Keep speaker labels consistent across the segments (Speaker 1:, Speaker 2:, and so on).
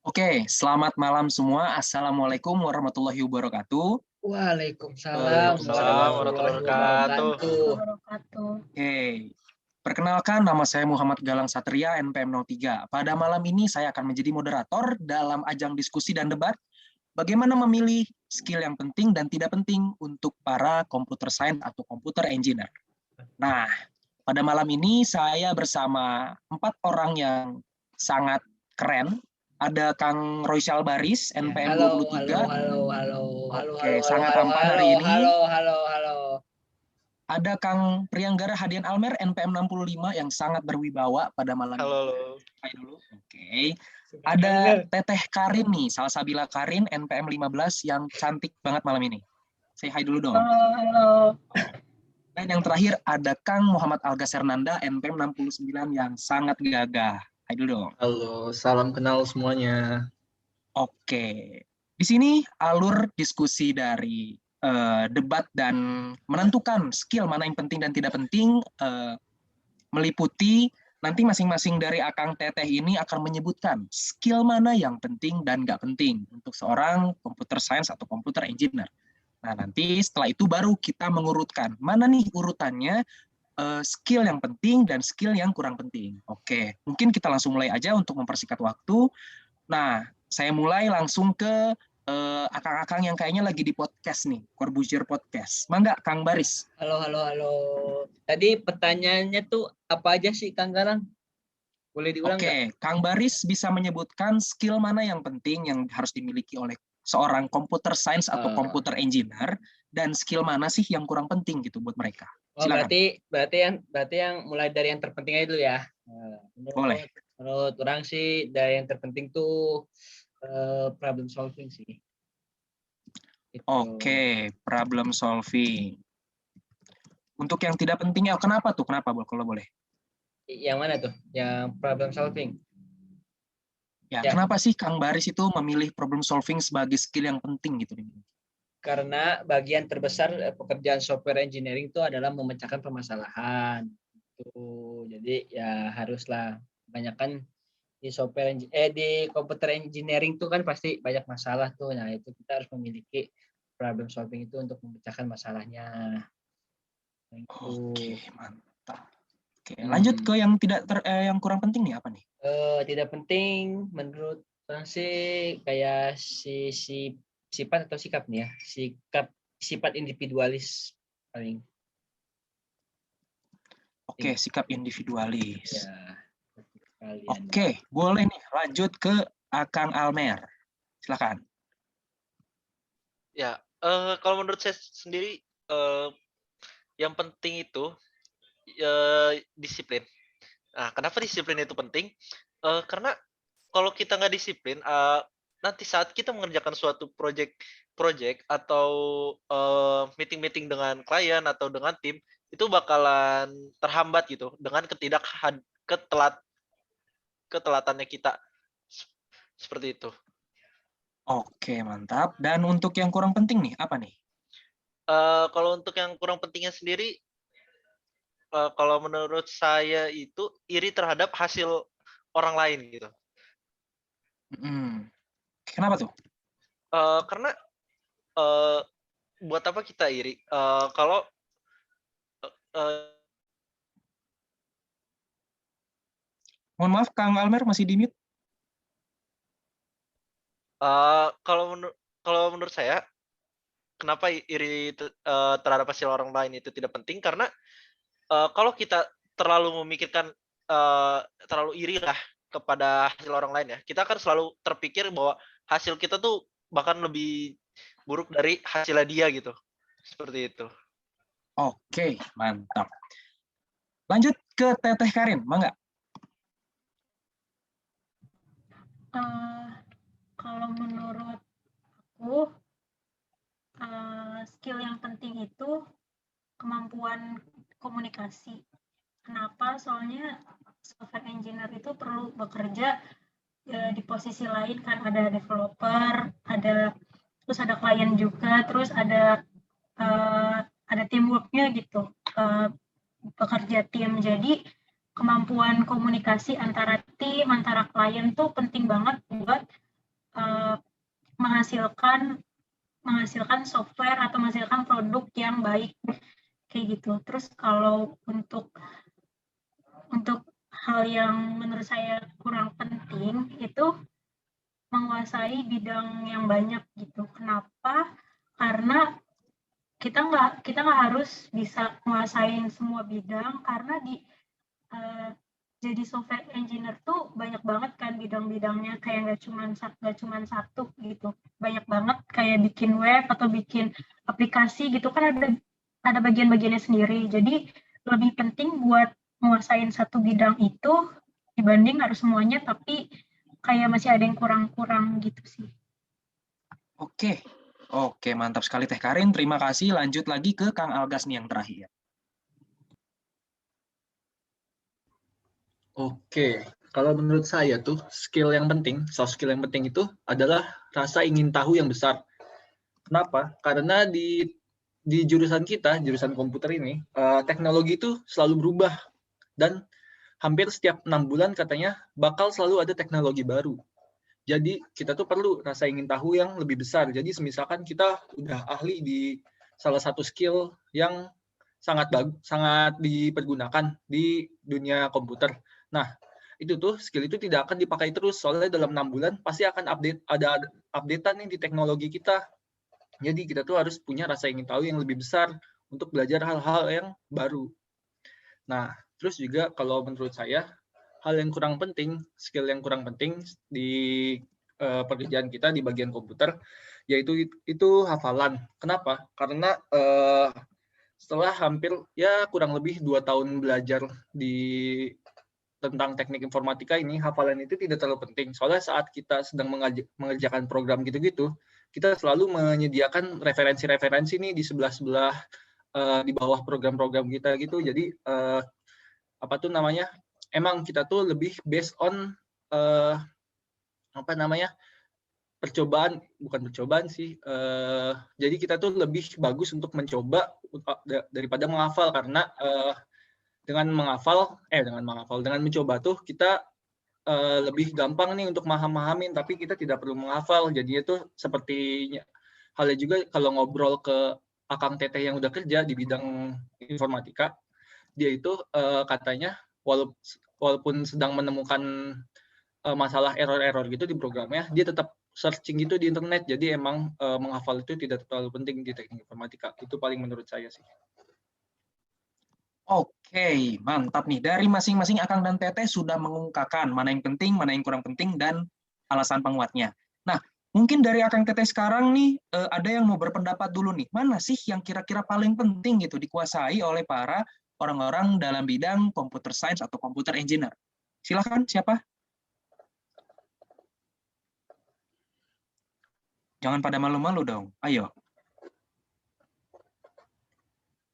Speaker 1: Oke, selamat malam semua. Assalamualaikum warahmatullahi wabarakatuh.
Speaker 2: Waalaikumsalam
Speaker 3: Waalaikumsalam
Speaker 2: warahmatullahi
Speaker 3: warahmatullahi
Speaker 2: wabarakatuh.
Speaker 1: Oke, perkenalkan nama saya Muhammad Galang Satria, NPM 03. Pada malam ini saya akan menjadi moderator dalam ajang diskusi dan debat bagaimana memilih skill yang penting dan tidak penting untuk para computer science atau computer engineer. Nah, pada malam ini saya bersama 4 orang yang sangat keren. Ada Kang Roysyal Baris, NPM 23. Oke, sangat tampan hari ini.
Speaker 2: Halo.
Speaker 1: Ada Kang Prianggara Hadian Almer, NPM 65 yang sangat berwibawa pada malam ini.
Speaker 3: Halo.
Speaker 1: Hai dulu. Oke. Ada Teteh Karin nih, Salsabila Karin, NPM 15 yang cantik banget malam ini. Say hi dulu dong.
Speaker 2: Halo.
Speaker 1: Dan yang terakhir ada Kang Muhammad Alga Sernanda, NPM 69 yang sangat gagah. Hai dulu dong.
Speaker 3: Halo, salam kenal semuanya.
Speaker 1: Oke. Di sini alur diskusi dari debat dan menentukan skill mana yang penting dan tidak penting meliputi nanti masing-masing dari Akang Teteh ini akan menyebutkan skill mana yang penting dan nggak penting untuk seorang computer science atau computer engineer. Nah, nanti setelah itu baru kita mengurutkan mana nih urutannya skill yang penting dan skill yang kurang penting. Oke, mungkin kita langsung mulai aja untuk mempersingkat waktu. Nah, saya mulai langsung ke akang-akang yang kayaknya lagi di podcast nih, Corbuzier Podcast. Mangga, Kang Baris.
Speaker 2: Halo. Tadi pertanyaannya tuh apa aja sih, Kang Galang? Boleh diulang nggak?
Speaker 1: Oke, Kang Baris bisa menyebutkan skill mana yang penting yang harus dimiliki oleh seorang computer science atau computer engineer dan skill mana sih yang kurang penting gitu buat mereka.
Speaker 2: Oh,
Speaker 1: Silakan.
Speaker 2: berarti yang mulai dari yang terpenting aja dulu ya.
Speaker 1: Boleh.
Speaker 2: Menurut orang sih dari yang terpenting tuh problem solving sih. Gitu.
Speaker 1: Oke, problem solving. Untuk yang tidak pentingnya, kenapa tuh? Kenapa kalau boleh?
Speaker 2: Yang mana tuh? Yang problem solving.
Speaker 1: Ya, kenapa sih Kang Baris itu memilih problem solving sebagai skill yang penting gitu?
Speaker 2: Karena bagian terbesar pekerjaan software engineering itu adalah memecahkan permasalahan. Jadi ya haruslah kebanyakan di di computer engineering itu kan pasti banyak masalah tuh. Nah, itu kita harus memiliki problem solving itu untuk memecahkan masalahnya.
Speaker 1: Oke, mantap. Oke, lanjut ke yang yang kurang penting nih apa nih?
Speaker 2: Tidak penting menurut orang sih kayak sifat atau sikap nih ya. Sifat individualis paling.
Speaker 1: Oke, sikap individualis.
Speaker 2: Ya.
Speaker 1: Oke, boleh nih lanjut ke Akang Almer. Silakan.
Speaker 3: Ya, kalau menurut saya sendiri yang penting itu disiplin. Nah, kenapa disiplin itu penting? Karena kalau kita nggak disiplin, nanti saat kita mengerjakan suatu project atau meeting dengan klien atau dengan tim itu bakalan terhambat gitu dengan ketelatannya kita seperti itu.
Speaker 1: Oke, mantap. Dan untuk yang kurang penting nih, apa nih?
Speaker 3: Kalau untuk yang kurang pentingnya sendiri, kalau menurut saya itu iri terhadap hasil orang lain gitu.
Speaker 1: Kenapa tuh?
Speaker 3: Karena buat apa kita iri? Kalau
Speaker 1: mohon maaf, Kang Almer masih di mute.
Speaker 3: Kalau menurut saya, kenapa iri terhadap hasil orang lain itu tidak penting? Karena kalau kita terlalu memikirkan, terlalu iri lah kepada hasil orang lain ya, kita akan selalu terpikir bahwa hasil kita tuh bahkan lebih buruk dari hasilnya dia gitu. Seperti itu.
Speaker 1: Oke, mantap. Lanjut ke Teteh Karin, mangga.
Speaker 4: Kalau menurut aku skill yang penting itu kemampuan komunikasi. Kenapa? Soalnya software engineer itu perlu bekerja di posisi lain, kan ada developer, terus ada klien juga, terus ada teamworknya gitu, bekerja tim. Jadi kemampuan komunikasi antara tim, antara klien tuh penting banget buat menghasilkan software atau menghasilkan produk yang baik kayak gitu. Terus kalau untuk hal yang menurut saya kurang penting itu menguasai bidang yang banyak gitu. Kenapa? Karena kita nggak harus bisa menguasain semua bidang, karena jadi software engineer tuh banyak banget kan bidang-bidangnya, kayak nggak cuma satu gitu, banyak banget kayak bikin web atau bikin aplikasi gitu kan, ada bagian-bagiannya sendiri. Jadi lebih penting buat menguasain satu bidang itu dibanding harus semuanya, tapi kayak masih ada yang kurang-kurang gitu sih.
Speaker 1: Oke, mantap sekali Teh Karin. Terima kasih. Lanjut lagi ke Kang Algas nih yang terakhir.
Speaker 5: Oke, kalau menurut saya tuh skill yang penting, soft skill yang penting itu adalah rasa ingin tahu yang besar. Kenapa? Karena di jurusan kita, jurusan komputer ini, teknologi itu selalu berubah dan hampir setiap 6 bulan katanya bakal selalu ada teknologi baru. Jadi kita tuh perlu rasa ingin tahu yang lebih besar. Jadi misalkan kita udah ahli di salah satu skill yang sangat dipergunakan di dunia komputer. Nah, itu tuh skill itu tidak akan dipakai terus, soalnya dalam 6 bulan pasti akan ada updatean nih di teknologi kita. Jadi kita tuh harus punya rasa ingin tahu yang lebih besar untuk belajar hal-hal yang baru. Nah, terus juga kalau menurut saya hal yang kurang penting, skill yang kurang penting di pekerjaan kita di bagian komputer, yaitu itu hafalan. Kenapa? Karena setelah hampir ya kurang lebih 2 tahun belajar tentang teknik informatika ini, hafalan itu tidak terlalu penting. Soalnya saat kita sedang mengerjakan program gitu-gitu, kita selalu menyediakan referensi-referensi nih di sebelah-sebelah di bawah program-program kita gitu. Jadi emang kita tuh lebih based on bukan percobaan sih. Jadi kita tuh lebih bagus untuk mencoba daripada menghafal, karena dengan mencoba tuh kita lebih gampang nih untuk memahami, tapi kita tidak perlu menghafal. Jadi itu seperti halnya juga kalau ngobrol ke Akang Teteh yang udah kerja di bidang informatika, dia itu katanya walaupun sedang menemukan masalah error-error gitu di programnya, dia tetap searching gitu di internet. Jadi emang menghafal itu tidak terlalu penting di teknik informatika. Itu paling menurut saya sih.
Speaker 1: Oke, mantap nih. Dari masing-masing Akang dan Teteh sudah mengungkapkan mana yang penting, mana yang kurang penting, dan alasan penguatnya. Nah, mungkin dari Akang Teteh sekarang nih, ada yang mau berpendapat dulu nih. Mana sih yang kira-kira paling penting gitu dikuasai oleh para orang-orang dalam bidang computer science atau computer engineer? Silakan, siapa? Jangan pada malu-malu dong. Ayo.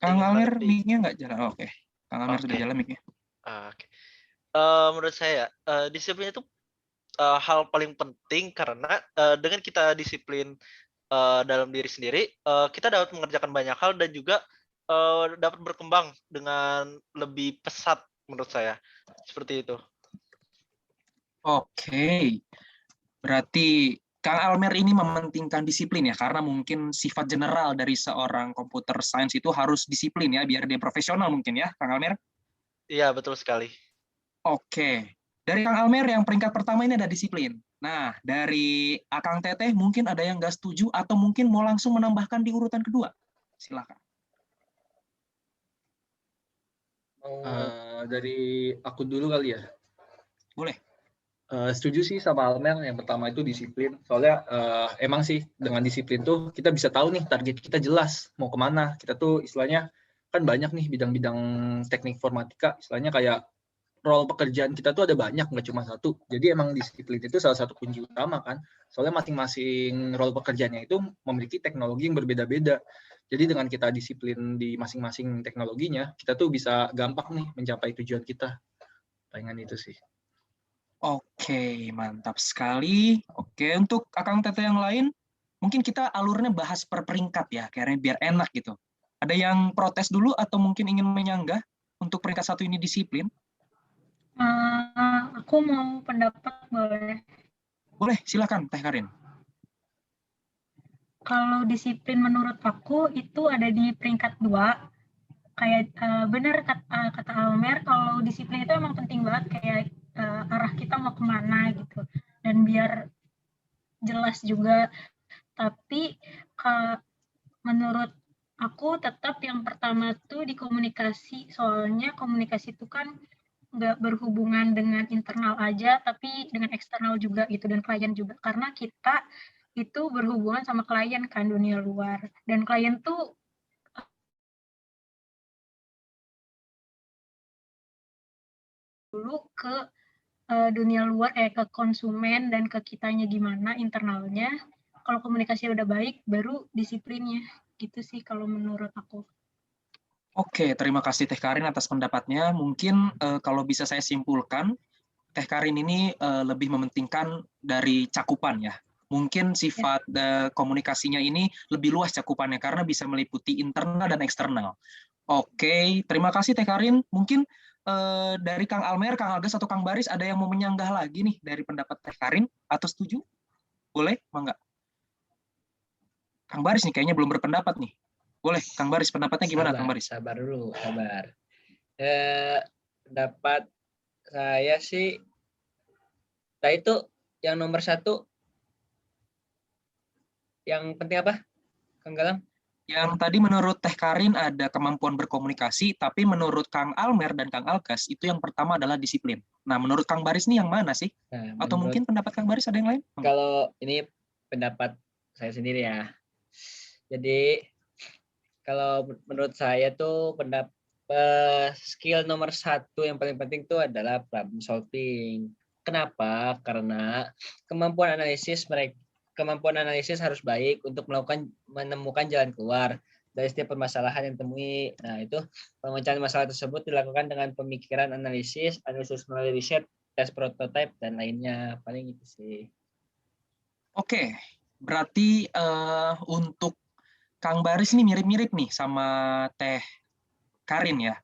Speaker 1: Kang Amer, mic-nya nggak jalan. Oke. Kang Amer sudah jalan mic-nya.
Speaker 3: Oke. Menurut saya, disiplin itu hal paling penting, karena dengan kita disiplin dalam diri sendiri, kita dapat mengerjakan banyak hal dan juga dapat berkembang dengan lebih pesat menurut saya. Seperti itu.
Speaker 1: Oke. Berarti Kang Almer ini mementingkan disiplin ya, karena mungkin sifat general dari seorang computer science itu harus disiplin ya, biar dia profesional mungkin ya, Kang Almer?
Speaker 3: Iya, betul sekali.
Speaker 1: Oke. Dari Kang Almer yang peringkat pertama ini ada disiplin. Nah, dari Akang Teteh mungkin ada yang nggak setuju atau mungkin mau langsung menambahkan di urutan kedua. Silakan.
Speaker 5: Dari aku dulu kali ya.
Speaker 1: Boleh.
Speaker 5: Setuju sih sama Almer, yang pertama itu disiplin. Soalnya emang sih dengan disiplin tuh kita bisa tahu nih target kita jelas mau kemana. Kita tuh istilahnya kan banyak nih bidang-bidang teknik informatika, istilahnya kayak role pekerjaan kita tuh ada banyak, nggak cuma satu. Jadi emang disiplin itu salah satu kunci utama kan. Soalnya masing-masing role pekerjaannya itu memiliki teknologi yang berbeda-beda. Jadi dengan kita disiplin di masing-masing teknologinya, kita tuh bisa gampang nih mencapai tujuan kita. Palingan itu sih.
Speaker 1: Oke, mantap sekali. Oke, untuk Akang Teteh yang lain, mungkin kita alurnya bahas per peringkat ya, kayaknya biar enak gitu. Ada yang protes dulu atau mungkin ingin menyanggah untuk peringkat 1 ini disiplin?
Speaker 4: Aku mau pendapat boleh?
Speaker 1: Boleh, silakan Teh Karin.
Speaker 4: Kalau disiplin menurut aku itu ada di peringkat 2. Kayak benar kata Almer, kalau disiplin itu emang penting banget, kayak arah kita mau kemana gitu. Dan biar jelas juga. Tapi menurut aku tetap yang pertama tuh di komunikasi. Soalnya komunikasi itu kan nggak berhubungan dengan internal aja, tapi dengan eksternal juga gitu, dan klien juga. Karena kita itu berhubungan sama klien kan, dunia luar. Dan klien tuh dulu ke dunia luar, ke konsumen dan ke kitanya gimana internalnya. Kalau komunikasi udah baik, baru disiplinnya. Gitu sih kalau menurut aku.
Speaker 1: Oke, terima kasih Teh Karin atas pendapatnya. Mungkin kalau bisa saya simpulkan, Teh Karin ini lebih mementingkan dari cakupan ya. Mungkin sifat komunikasinya ini lebih luas cakupannya karena bisa meliputi internal dan eksternal. Oke, terima kasih Teh Karin. Mungkin dari Kang Almer, Kang Algas atau Kang Baris ada yang mau menyanggah lagi nih dari pendapat Teh Karin atau setuju? Boleh, mangga. Kang Baris nih kayaknya belum berpendapat nih. Boleh, Kang Baris, pendapatnya gimana Kang Baris?
Speaker 2: Sabar dulu, sabar. Pendapat saya sih, nah itu yang nomor 1, yang penting apa, Kang Galang?
Speaker 1: Yang tadi menurut Teh Karin ada kemampuan berkomunikasi, tapi menurut Kang Almer dan Kang Algas itu yang pertama adalah disiplin. Nah, menurut Kang Baris nih yang mana sih?
Speaker 2: Nah,
Speaker 1: Atau mungkin pendapat Kang Baris ada yang lain?
Speaker 2: Kalau ini pendapat saya sendiri ya. Jadi kalau menurut saya tuh skill nomor 1 yang paling penting tuh adalah problem solving. Kenapa? Karena kemampuan analisis harus baik untuk menemukan jalan keluar dari setiap permasalahan yang ditemui. Nah, itu pemecahan masalah tersebut dilakukan dengan pemikiran analisis melalui riset, tes prototipe, dan lainnya. Paling itu sih.
Speaker 1: Oke, berarti untuk Kang Baris ini mirip-mirip nih sama Teh Karin ya.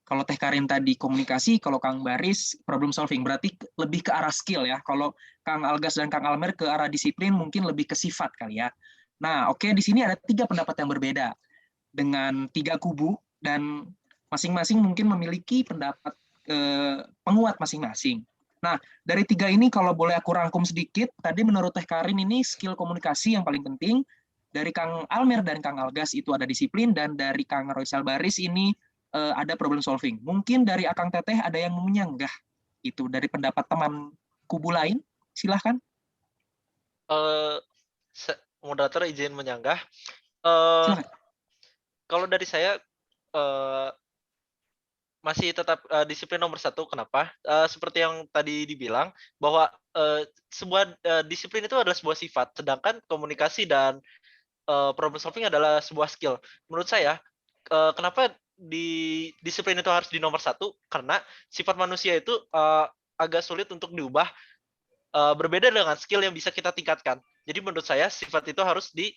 Speaker 1: Kalau Teh Karin tadi komunikasi, kalau Kang Baris problem solving, berarti lebih ke arah skill ya. Kalau Kang Algas dan Kang Almer ke arah disiplin, mungkin lebih ke sifat kali ya. Nah, oke, di sini ada 3 pendapat yang berbeda dengan 3 kubu dan masing-masing mungkin memiliki pendapat penguat masing-masing. Nah, dari 3 ini kalau boleh aku rangkum sedikit, tadi menurut Teh Karin ini skill komunikasi yang paling penting, dari Kang Almer dan Kang Algas itu ada disiplin, dan dari Kang Roysal Baris ini ada problem solving. Mungkin dari Akang Teteh ada yang menyanggah itu dari pendapat teman kubu lain, silahkan.
Speaker 3: Moderator izin menyanggah.
Speaker 1: Silahkan.
Speaker 3: Kalau dari saya masih tetap disiplin nomor 1. Kenapa? Seperti yang tadi dibilang bahwa sebuah disiplin itu adalah sebuah sifat, sedangkan komunikasi dan problem solving adalah sebuah skill. Menurut saya, kenapa di disiplin itu harus di nomor 1? Karena sifat manusia itu agak sulit untuk diubah, berbeda dengan skill yang bisa kita tingkatkan. Jadi menurut saya sifat itu harus di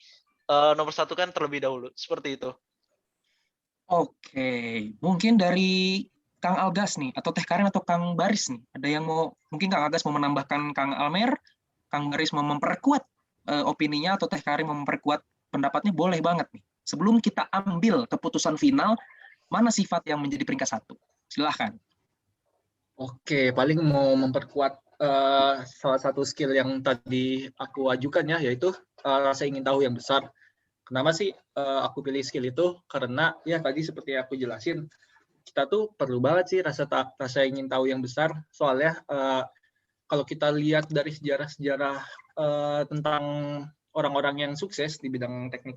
Speaker 3: nomor 1 kan terlebih dahulu. Seperti itu.
Speaker 1: Oke, mungkin dari Kang Algas nih, atau Teh Karin atau Kang Baris nih, ada yang mau, mungkin Kang Algas mau menambahkan Kang Almer, Kang Baris mau memperkuat opininya, atau Teh Karin mau memperkuat pendapatnya, boleh banget nih. Sebelum kita ambil keputusan final, mana sifat yang menjadi peringkat 1? Silahkan.
Speaker 5: Oke, paling mau memperkuat salah satu skill yang tadi aku ajukan ya, yaitu rasa ingin tahu yang besar. Kenapa sih aku pilih skill itu? Karena ya tadi seperti aku jelasin, kita tuh perlu banget sih rasa ingin tahu yang besar. Soalnya kalau kita lihat dari sejarah-sejarah tentang orang-orang yang sukses di bidang teknik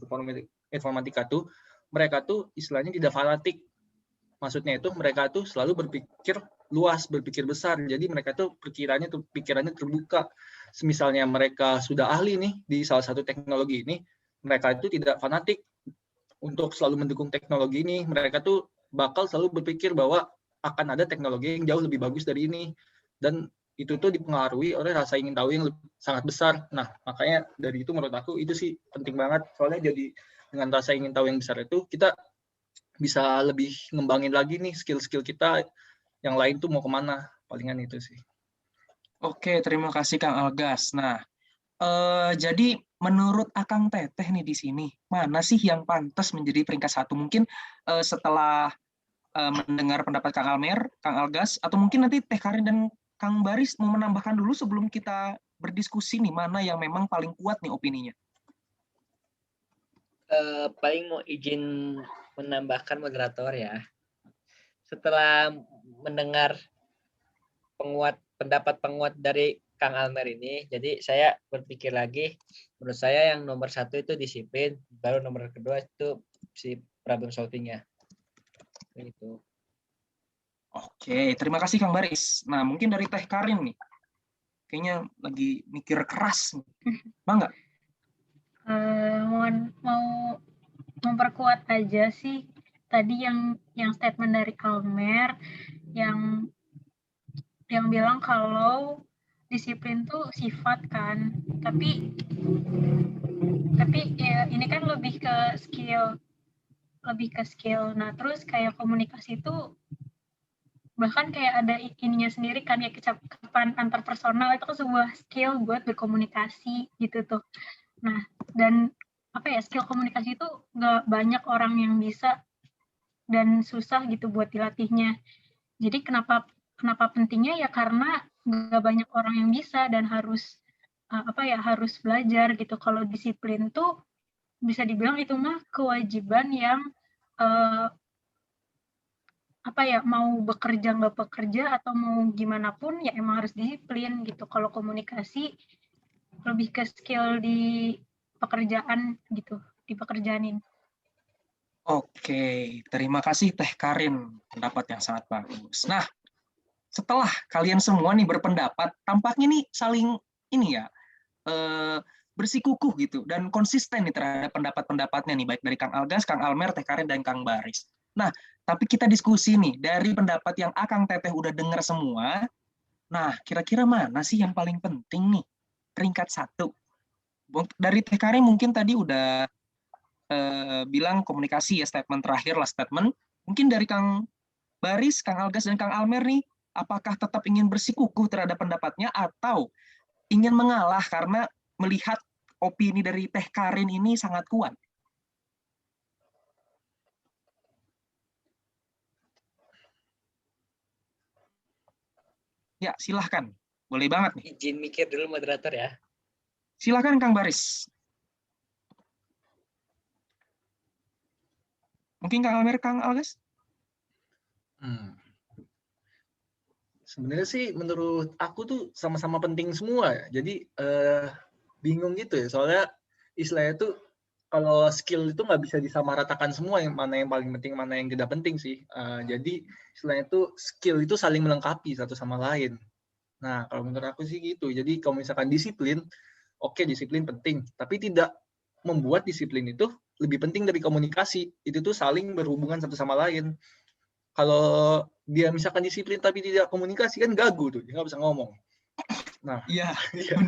Speaker 5: informatika tuh, mereka tuh istilahnya tidak fanatik. Maksudnya itu mereka tuh selalu berpikir luas, berpikir besar. Jadi mereka tuh pikirannya terbuka. Misalnya mereka sudah ahli nih di salah satu teknologi ini, mereka itu tidak fanatik untuk selalu mendukung teknologi ini. Mereka tuh bakal selalu berpikir bahwa akan ada teknologi yang jauh lebih bagus dari ini. Dan itu tuh dipengaruhi oleh rasa ingin tahu yang sangat besar. Nah, makanya dari itu menurut aku itu sih penting banget. Soalnya jadi dengan rasa ingin tahu yang besar itu, kita bisa lebih ngembangin lagi nih skill-skill kita yang lain tuh mau kemana. Palingan itu sih.
Speaker 1: Oke, terima kasih Kang Algas. Nah, jadi menurut Akang Teteh nih di sini, mana sih yang pantas menjadi peringkat satu? Mungkin setelah mendengar pendapat Kang Almer, Kang Algas, atau mungkin nanti Teh Karin dan Kang Baris mau menambahkan dulu sebelum kita berdiskusi nih, mana yang memang paling kuat nih opininya.
Speaker 2: Paling mau izin menambahkan moderator ya. Setelah mendengar pendapat penguat dari Kang Almer ini, jadi saya berpikir lagi, menurut saya yang nomor satu itu disiplin, baru nomor kedua itu si problem solvingnya. Itu.
Speaker 1: Oke, terima kasih Kang Baris. Nah, mungkin dari Teh Karin nih, kayaknya lagi mikir keras. Bangga?
Speaker 4: Mau memperkuat aja sih tadi yang statement dari Almer yang bilang kalau disiplin tuh sifat kan, tapi ya, ini kan lebih ke skill. Nah terus kayak komunikasi itu bahkan kayak ada ininya sendiri kan, ya kecakapan antar personal itu kan sebuah skill buat berkomunikasi gitu tuh. Nah, dan apa ya, skill komunikasi itu nggak banyak orang yang bisa dan susah gitu buat dilatihnya. Jadi kenapa pentingnya ya karena nggak banyak orang yang bisa dan harus harus belajar gitu. Kalau disiplin tuh bisa dibilang itu mah kewajiban yang mau bekerja nggak bekerja atau mau gimana pun ya emang harus disiplin gitu. Kalau komunikasi lebih ke skill di pekerjaan gitu, di pekerjaanin.
Speaker 1: Oke, terima kasih Teh Karin, pendapat yang sangat bagus. Nah, setelah kalian semua nih berpendapat, tampaknya nih saling ini ya, bersikukuh gitu dan konsisten nih terhadap pendapat-pendapatnya nih, baik dari Kang Algas, Kang Almer, Teh Karin, dan Kang Baris. Nah, tapi kita diskusi nih dari pendapat yang Akang Teteh udah dengar semua. Nah, kira-kira mana sih yang paling penting nih peringkat satu? Dari Teh Karin mungkin tadi udah bilang komunikasi ya, statement terakhir lah statement. Mungkin dari Kang Baris, Kang Algas, dan Kang Almer nih, apakah tetap ingin bersikukuh terhadap pendapatnya atau ingin mengalah karena melihat opini dari Teh Karin ini sangat kuat? Ya, silahkan. Boleh banget nih.
Speaker 2: Izin mikir dulu moderator ya.
Speaker 1: Silahkan Kang Baris. Mungkin Kang Almer, Kang Algas?
Speaker 5: Sebenarnya sih menurut aku tuh sama-sama penting semua ya. Jadi bingung gitu ya. Soalnya istilahnya tuh kalau skill itu nggak bisa disamaratakan semua, yang mana yang paling penting, mana yang tidak penting sih. Jadi istilahnya tuh skill itu saling melengkapi satu sama lain. Nah, kalau menurut aku sih gitu. Jadi kalau misalkan disiplin, oke, disiplin penting. Tapi tidak membuat disiplin itu lebih penting dari komunikasi. Itu tuh saling berhubungan satu sama lain. Kalau dia misalkan disiplin tapi tidak komunikasi kan gagu tuh, dia nggak bisa ngomong. Nah,
Speaker 1: Iya,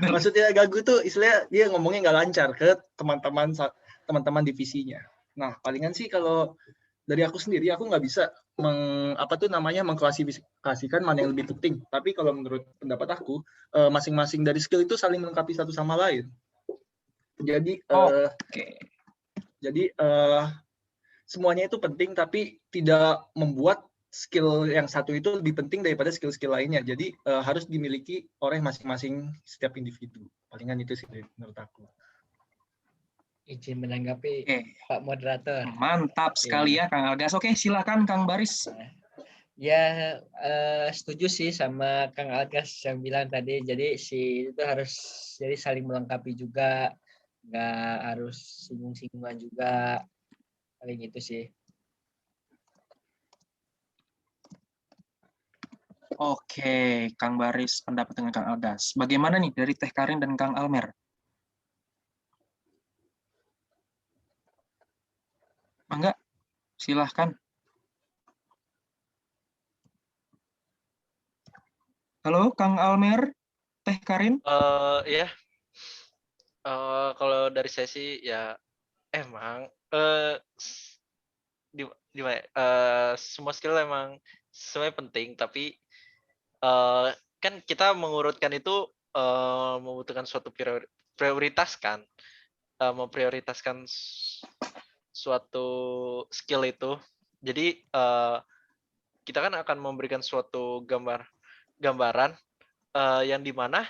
Speaker 5: maksudnya gagu tuh istilahnya dia ngomongnya nggak lancar ke teman-teman divisinya. Nah, palingan sih kalau dari aku sendiri aku nggak bisa mengklasifikasikan mana yang lebih penting. Tapi kalau menurut pendapat aku, masing-masing dari skill itu saling melengkapi satu sama lain. Jadi semuanya itu penting, tapi tidak membuat skill yang satu itu lebih penting daripada skill-skill lainnya. Jadi harus dimiliki oleh masing-masing setiap individu. Palingan itu sih menurut aku.
Speaker 2: Izin menanggapi Pak Moderator.
Speaker 1: Mantap sekali ya Kang Algas. Oke, silakan Kang Baris.
Speaker 2: Ya, setuju sih sama Kang Algas yang bilang tadi. Jadi si itu harus jadi saling melengkapi juga, nggak harus singgung-singgungan juga. Paling itu sih.
Speaker 1: Oke, Kang Baris pendapat dengan Kang Algas. Bagaimana nih dari Teh Karin dan Kang Almer? Mangga, silahkan. Halo, Kang Almer, Teh Karin.
Speaker 3: Ya, kalau dari saya sih ya emang semua skill emang semuanya penting, tapi kan kita mengurutkan itu membutuhkan suatu prioritas kan, memprioritaskan suatu skill itu. Jadi kita kan akan memberikan suatu gambaran yang dimana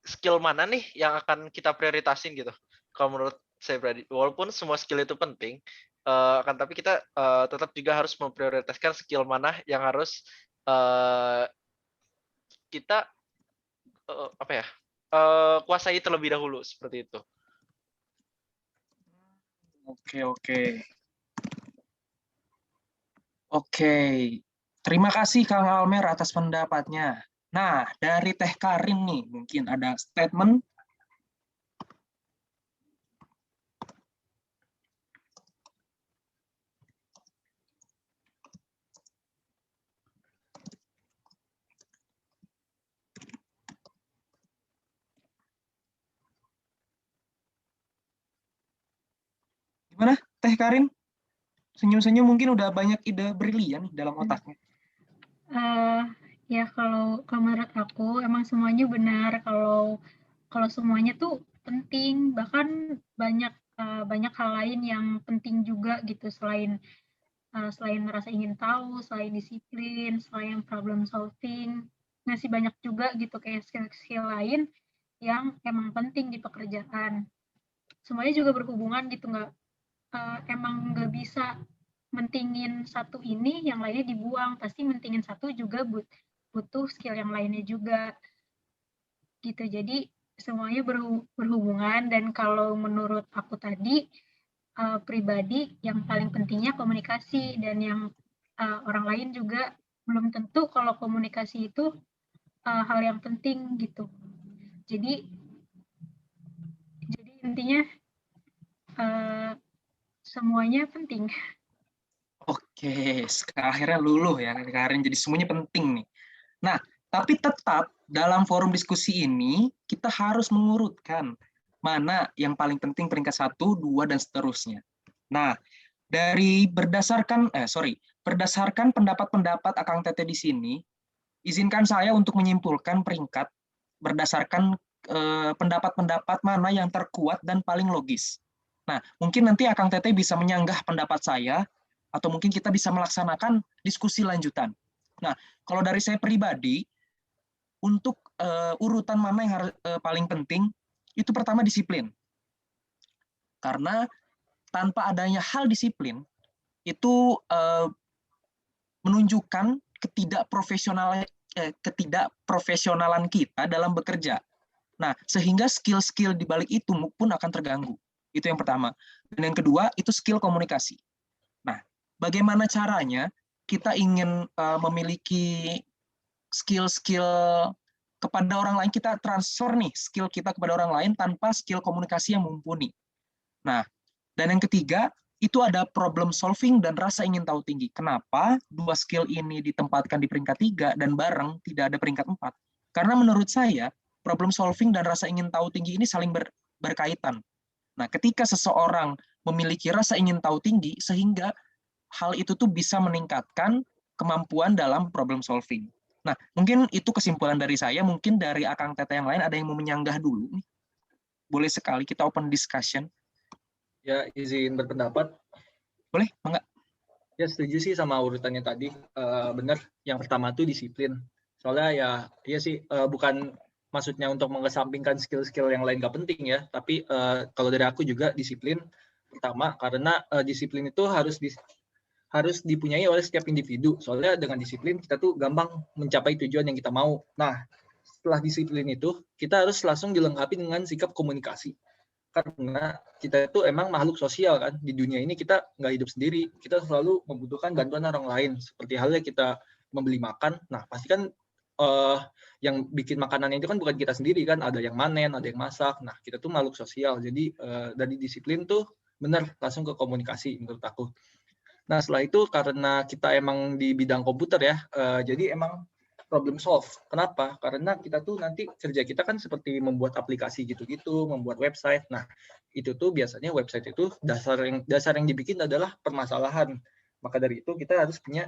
Speaker 3: skill mana nih yang akan kita prioritasin gitu. Kalau menurut saya pribadi, walaupun semua skill itu penting, akan tapi kita tetap juga harus memprioritaskan skill mana yang harus kita kuasai terlebih dahulu seperti itu.
Speaker 1: Oke. Terima kasih Kang Almer atas pendapatnya. Nah, dari Teh Karin nih, mungkin ada statement. Gimana, Teh Karin? Senyum-senyum mungkin udah banyak ide brilian dalam otaknya.
Speaker 4: Ya kalau menurut aku emang semuanya benar, kalau semuanya tuh penting, bahkan banyak hal lain yang penting juga gitu selain rasa ingin tahu, selain disiplin, selain problem solving, masih banyak juga gitu kayak skill-skill lain yang emang penting di pekerjaan. Semuanya juga berhubungan gitu, emang nggak bisa mentingin satu ini, yang lainnya dibuang. Pasti mentingin satu juga butuh skill yang lainnya juga. Gitu. Jadi semuanya berhubungan, dan kalau menurut aku tadi pribadi yang paling pentingnya komunikasi, dan yang orang lain juga belum tentu kalau komunikasi itu hal yang penting gitu. Jadi intinya semuanya penting.
Speaker 1: Oke, akhirnya luluh ya Karin, jadi semuanya penting nih. Nah, tapi tetap dalam forum diskusi ini kita harus mengurutkan mana yang paling penting peringkat 1, 2, dan seterusnya. Nah, berdasarkan pendapat-pendapat Akang Tete di sini, izinkan saya untuk menyimpulkan peringkat berdasarkan pendapat-pendapat mana yang terkuat dan paling logis. Nah, mungkin nanti Akang Tete bisa menyanggah pendapat saya, atau mungkin kita bisa melaksanakan diskusi lanjutan. Nah, kalau dari saya pribadi, untuk urutan mana yang paling penting, itu pertama disiplin. Karena tanpa adanya hal disiplin, itu menunjukkan ketidakprofesionalan kita dalam bekerja. Nah, sehingga skill-skill di balik itu pun akan terganggu. Itu yang pertama. Dan yang kedua, itu skill komunikasi. Nah, bagaimana caranya kita ingin memiliki skill-skill kepada orang lain, kita transfer nih skill kita kepada orang lain tanpa skill komunikasi yang mumpuni. Nah, dan yang ketiga, itu ada problem solving dan rasa ingin tahu tinggi. Kenapa dua skill ini ditempatkan di peringkat 3 dan bareng tidak ada peringkat 4? Karena menurut saya, problem solving dan rasa ingin tahu tinggi ini saling berkaitan. Nah, ketika seseorang memiliki rasa ingin tahu tinggi, sehingga hal itu tuh bisa meningkatkan kemampuan dalam problem solving. Nah, mungkin itu kesimpulan dari saya. Mungkin dari Akang Tete yang lain ada yang mau menyanggah dulu nih. Boleh sekali kita open discussion.
Speaker 5: Ya, izin berpendapat.
Speaker 1: Boleh, enggak?
Speaker 5: Ya, setuju sih sama urutannya tadi. Benar, yang pertama tuh disiplin. Soalnya ya sih, bukan maksudnya untuk mengesampingkan skill-skill yang lain gak penting ya, tapi kalau dari aku juga disiplin pertama, karena disiplin itu harus dipunyai oleh setiap individu. Soalnya dengan disiplin kita tuh gampang mencapai tujuan yang kita mau. Nah, setelah disiplin itu, kita harus langsung dilengkapi dengan sikap komunikasi. Karena kita itu emang makhluk sosial kan. Di dunia ini kita nggak hidup sendiri. Kita selalu membutuhkan bantuan orang lain. Seperti halnya kita membeli makan. Nah, pasti kan yang bikin makanannya itu kan bukan kita sendiri kan. Ada yang manen, ada yang masak. Nah, kita tuh makhluk sosial. Jadi dari disiplin tuh benar langsung ke komunikasi menurut aku. Nah, setelah itu karena kita emang di bidang komputer ya, jadi emang problem solve. Kenapa? Karena kita tuh nanti kerja kita kan seperti membuat aplikasi gitu-gitu, membuat website. Nah, itu tuh biasanya website itu dasar yang dibikin adalah permasalahan. Maka dari itu kita harus punya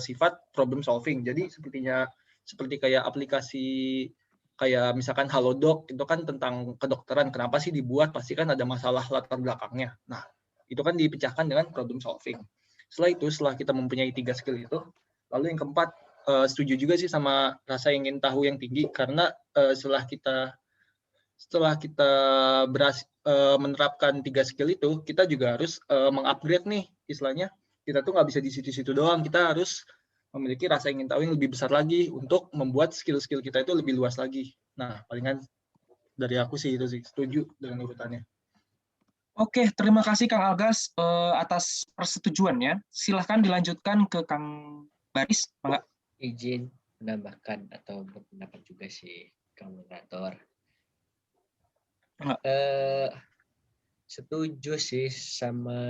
Speaker 5: sifat problem solving. Jadi seperti kayak aplikasi kayak misalkan Halodoc itu kan tentang kedokteran. Kenapa sih dibuat? Pasti kan ada masalah latar belakangnya. Nah, itu kan dipecahkan dengan problem solving. Setelah kita mempunyai 3 skill itu, lalu yang keempat, setuju juga sih sama rasa ingin tahu yang tinggi, karena setelah kita menerapkan 3 skill itu, kita juga harus mengupgrade nih, istilahnya. Kita tuh nggak bisa di situ-situ doang, kita harus memiliki rasa ingin tahu yang lebih besar lagi untuk membuat skill-skill kita itu lebih luas lagi. Nah, palingan dari aku sih itu sih, setuju dengan urutannya.
Speaker 1: Oke, terima kasih Kang Algas atas persetujuannya. Silahkan dilanjutkan ke Kang Baris. Mangga.
Speaker 2: Izin menambahkan atau berpendapat juga sih Kang moderator. Setuju sih sama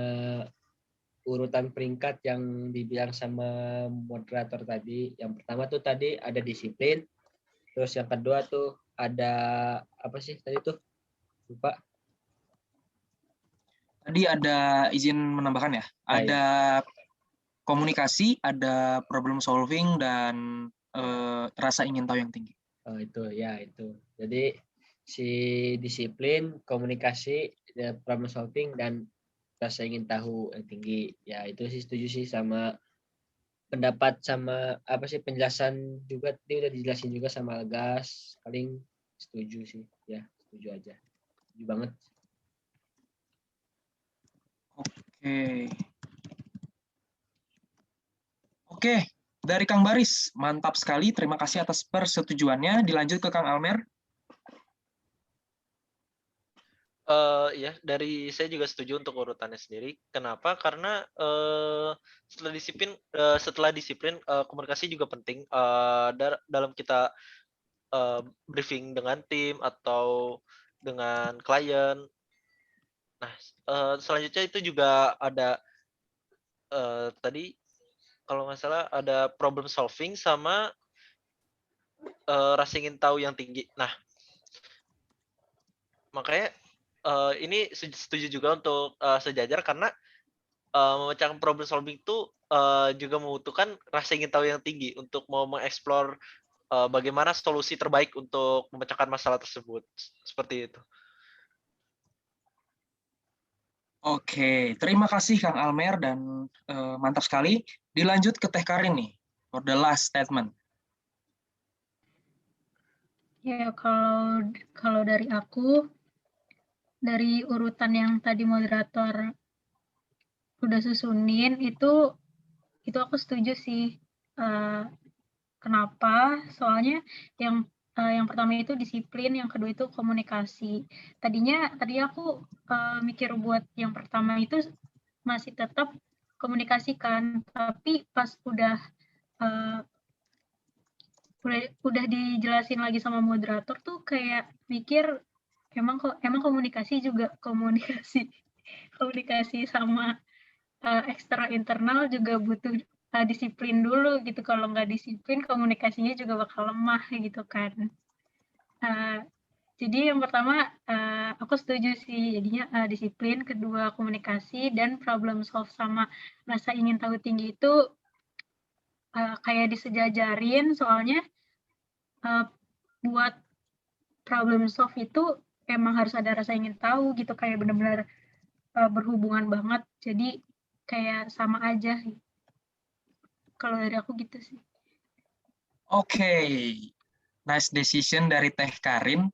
Speaker 2: urutan peringkat yang dibilang sama moderator tadi. Yang pertama tuh tadi ada disiplin, terus yang kedua tuh ada apa sih tadi tuh? Lupa.
Speaker 1: Tadi ada izin menambahkan ya. Ada komunikasi, ada problem solving, dan rasa ingin tahu yang tinggi.
Speaker 2: Oh itu ya itu. Jadi si disiplin, komunikasi, problem solving, dan rasa ingin tahu yang tinggi. Ya itu sih setuju sih sama pendapat sama apa sih penjelasan juga tadi udah dijelasin juga sama Algas. Paling setuju sih. Ya, setuju aja. Setuju banget.
Speaker 1: Oke, dari Kang Baris, mantap sekali. Terima kasih atas persetujuannya. Dilanjut ke Kang Almer.
Speaker 3: Ya, dari saya juga setuju untuk urutannya sendiri. Kenapa? Karena setelah disiplin, komunikasi juga penting dalam kita briefing dengan tim atau dengan klien. Nah, selanjutnya itu juga ada tadi kalau nggak salah ada problem solving sama rasa ingin tahu yang tinggi. Nah, makanya ini setuju juga untuk sejajar karena memecahkan problem solving itu juga membutuhkan rasa ingin tahu yang tinggi untuk mau mengeksplor bagaimana solusi terbaik untuk memecahkan masalah tersebut. Seperti itu.
Speaker 1: Oke, terima kasih Kang Almer dan mantap sekali. Dilanjut ke Teh Karin nih, for the last statement.
Speaker 4: Ya, kalau dari aku, dari urutan yang tadi moderator udah susunin, itu aku setuju sih. Kenapa? Soalnya yang pertama itu disiplin, yang kedua itu komunikasi. Tadi aku mikir buat yang pertama itu masih tetap komunikasikan, tapi pas udah dijelasin lagi sama moderator tuh kayak mikir emang komunikasi juga komunikasi sama ekstra internal juga butuh disiplin dulu gitu. Kalau nggak disiplin komunikasinya juga bakal lemah gitu kan. Jadi yang pertama aku setuju sih, jadinya disiplin, kedua komunikasi, dan problem solve sama rasa ingin tahu tinggi itu kayak disejajarin. Soalnya buat problem solve itu emang harus ada rasa ingin tahu gitu, kayak benar-benar berhubungan banget, jadi kayak sama aja. Kalau dari aku gitu sih.
Speaker 1: Oke, nice decision dari Teh Karin.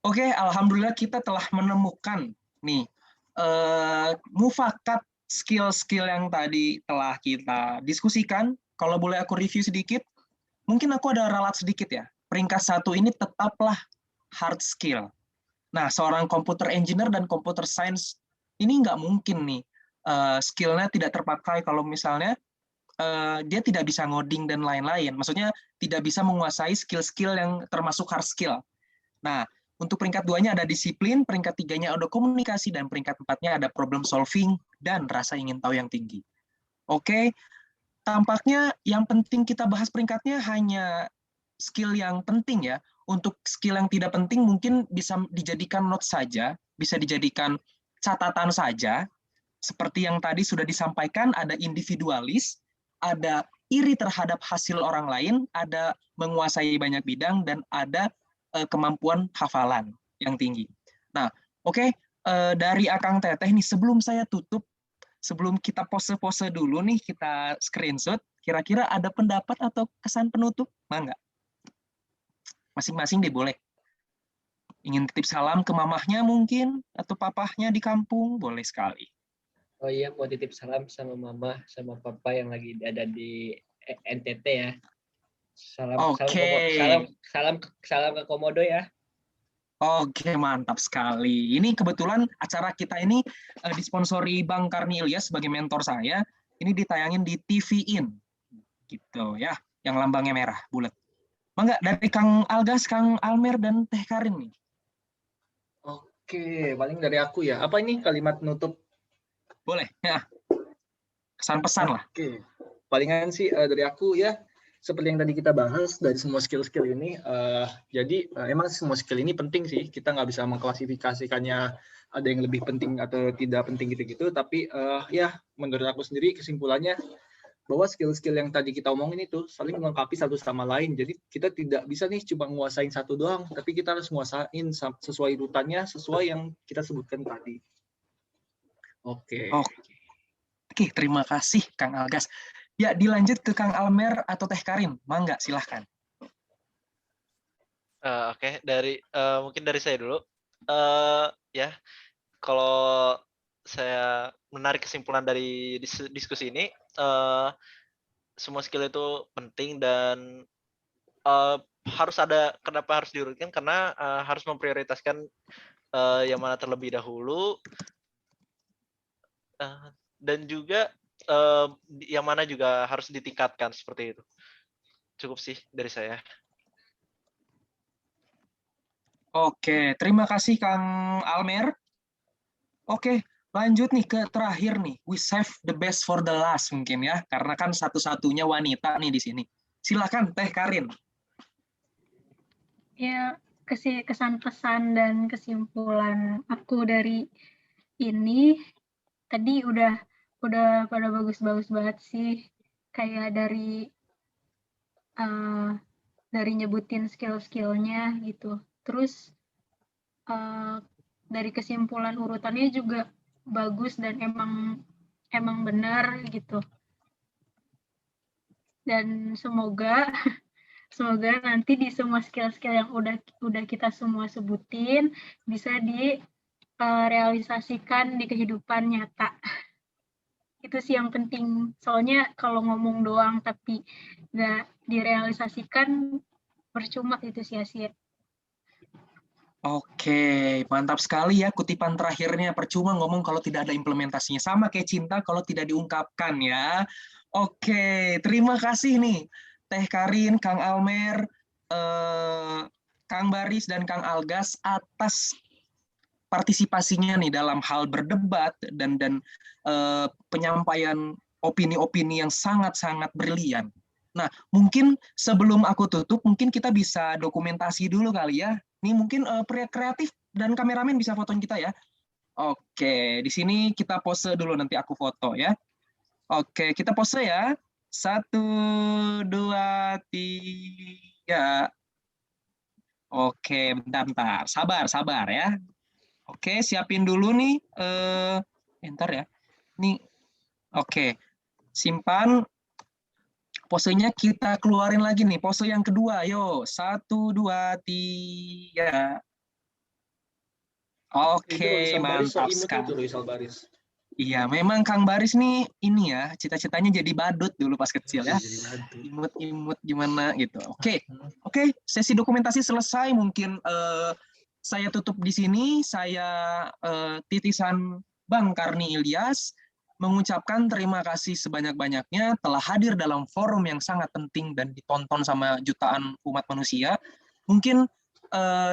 Speaker 1: Oke, alhamdulillah kita telah menemukan nih mufakat skill-skill yang tadi telah kita diskusikan. Kalau boleh aku review sedikit, mungkin aku ada ralat sedikit ya. Peringkat 1 ini tetaplah hard skill. Nah, seorang computer engineer dan computer science ini nggak mungkin nih skillnya tidak terpakai kalau misalnya dia tidak bisa ngoding dan lain-lain. Maksudnya tidak bisa menguasai skill-skill yang termasuk hard skill. Nah, untuk peringkat 2-nya ada disiplin, peringkat 3-nya ada komunikasi, dan peringkat 4-nya ada problem solving dan rasa ingin tahu yang tinggi. Oke, tampaknya yang penting kita bahas peringkatnya hanya skill yang penting ya. Untuk skill yang tidak penting mungkin bisa dijadikan notes saja, bisa dijadikan catatan saja. Seperti yang tadi sudah disampaikan, ada individualis, ada iri terhadap hasil orang lain, ada menguasai banyak bidang, dan ada kemampuan hafalan yang tinggi. Nah, oke, dari Akang Teteh nih, sebelum saya tutup, sebelum kita pose-pose dulu nih, kita screenshot, kira-kira ada pendapat atau kesan penutup? Mangga. Masing-masing deh boleh. Ingin titip salam ke mamahnya mungkin, atau papahnya di kampung, boleh sekali.
Speaker 2: Oh iya, mau titip salam sama mama sama papa yang lagi ada di NTT ya. Salam ke Komodo ya.
Speaker 1: Oke, mantap sekali. Ini kebetulan acara kita ini disponsori Bang Karni Ilyas sebagai mentor saya. Ini ditayangin di TV-in, gitu ya, yang lambangnya merah, bulat. Mangga dari Kang Algas, Kang Almer, dan Teh Karin nih.
Speaker 5: Oke, paling dari aku ya. Apa ini kalimat penutup?
Speaker 1: Boleh, ya. Kesan-pesan lah.
Speaker 5: Oke, palingan sih dari aku ya, seperti yang tadi kita bahas dari semua skill-skill ini, jadi emang semua skill ini penting sih, kita nggak bisa mengklasifikasikannya ada yang lebih penting atau tidak penting gitu-gitu, tapi ya menurut aku sendiri kesimpulannya bahwa skill-skill yang tadi kita omongin itu saling melengkapi satu sama lain, jadi kita tidak bisa nih cuma nguasain satu doang, tapi kita harus nguasain sesuai urutannya, sesuai yang kita sebutkan tadi. Oke.
Speaker 1: Oke, terima kasih Kang Algas. Ya, dilanjut ke Kang Almer atau Teh Karin. Mangga, silahkan.
Speaker 3: Oke, mungkin dari saya dulu. Ya, kalau saya menarik kesimpulan dari diskusi ini, semua skill itu penting dan kenapa harus diurutkan, karena harus memprioritaskan yang mana terlebih dahulu, dan juga yang mana juga harus ditingkatkan, seperti itu. Cukup sih dari saya.
Speaker 1: Oke, terima kasih Kang Almer. Oke, lanjut nih ke terakhir nih. We save the best for the last mungkin ya, karena kan satu-satunya wanita nih di sini. Silakan Teh Karin.
Speaker 4: Ya, kesan pesan dan kesimpulan aku dari ini tadi udah pada bagus-bagus banget sih, kayak dari nyebutin skill-skillnya gitu. Terus dari kesimpulan urutannya juga bagus dan emang benar gitu. Dan semoga nanti di semua skill-skill yang udah kita semua sebutin bisa direalisasikan di kehidupan nyata. Itu sih yang penting. Soalnya kalau ngomong doang tapi nggak direalisasikan, percuma, itu sia-sia.
Speaker 1: Oke, mantap sekali ya kutipan terakhirnya. Percuma ngomong kalau tidak ada implementasinya. Sama kayak cinta kalau tidak diungkapkan ya. Oke, terima kasih nih Teh Karin, Kang Almer, Kang Baris, dan Kang Algas atas partisipasinya nih dalam hal berdebat dan penyampaian opini-opini yang sangat-sangat brilian. Nah, mungkin sebelum aku tutup, mungkin kita bisa dokumentasi dulu kali ya. Ini mungkin pria kreatif dan kameramen bisa fotoin kita ya. Oke, di sini kita pose dulu, nanti aku foto ya. Oke, kita pose ya. 1, 2, 3. Oke, bentar. Sabar ya. Oke, siapin dulu nih. Bentar ya. Nih, oke. Simpan. Posenya kita keluarin lagi nih, pose yang kedua, yo. 1, 2, 3. Oke, mantap sekali. Iya, memang Kang Baris nih, ini ya, cita-citanya jadi badut dulu pas kecil ya. Imut-imut gimana gitu. Oke, sesi dokumentasi selesai. Mungkin saya tutup di sini. Saya titisan Bang Karni Ilyas mengucapkan terima kasih sebanyak-banyaknya telah hadir dalam forum yang sangat penting dan ditonton sama jutaan umat manusia. Mungkin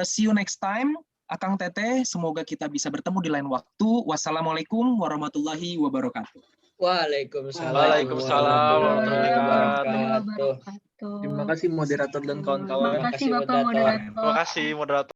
Speaker 1: see you next time, Akang Teteh. Semoga kita bisa bertemu di lain waktu. Wassalamualaikum warahmatullahi wabarakatuh.
Speaker 2: Waalaikumsalam
Speaker 3: warahmatullahi wabarakatuh.
Speaker 5: Terima kasih moderator dan kawan-kawan.
Speaker 4: Terima kasih Bapak moderator.
Speaker 3: Terima kasih moderator.